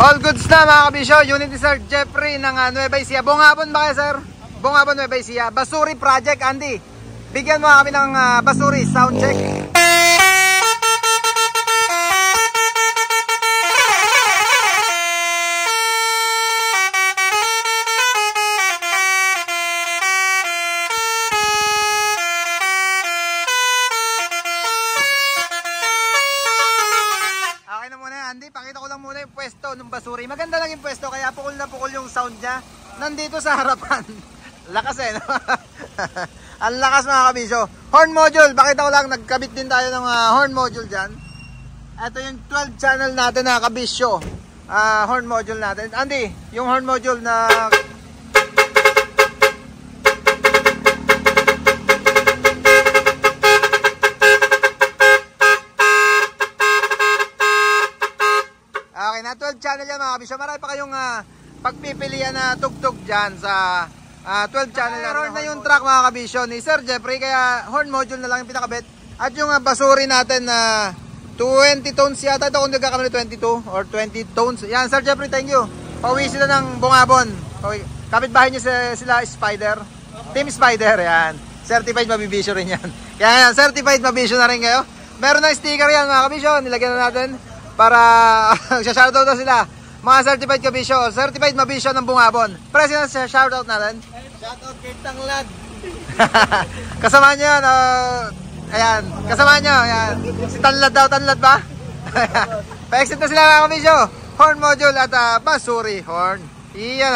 All goods na mga kabisyo. Unit ni Sir Jeffrey ng Nueva Ecija. Bungabon ba kayo, sir? Bungabon, Nueva Ecija. Basuri Project, Andy. Bigyan mo kami ng Basuri sound check. Andy, pakita ko lang muna yung pwesto ng Basuri. Maganda lang yung pwesto, kaya pukol na pukol yung sound niya. Nandito sa harapan. Lakas no? Ang lakas mga kabisyo. Horn module, pakita ko lang, nagkabit din tayo ng horn module dyan. Ito yung 12 channel natin na kabisyo. Horn module natin. Andy, yung horn module na... Okay na, 12 channel yan mga kabisyo. Marami pa kayong pagpipilian na tugtog dyan sa 12 channel. Horn na yung track mga kabisyo ni Sir Jeffrey, kaya horn module na lang yung pinakabit. At yung Basuri natin na 20 tones yata ito, kung nagkakamali 22 or 20 tones. Yan Sir Jeffrey, thank you. Pauwi sila ng Bungabon. Kapitbahay nyo sila Spider, Team Spider, yan. Certified mabibisyo rin yan. Kaya yan, certified mabibisyo na rin kayo. Meron na sticker yan mga kabisyo, nilagyan na natin para shoutout na sila. Mga certified kabisyo, certified mabisyo ng Bungabon. President, shoutout natin. Shoutout kay Tanglad. Kasama nyo yan, ayan, kasama nyo, ayan. Si Tanlad daw, Tanlad ba? Pa-exit na sila mga kabisyo. Horn module at Basuri horn. Iyan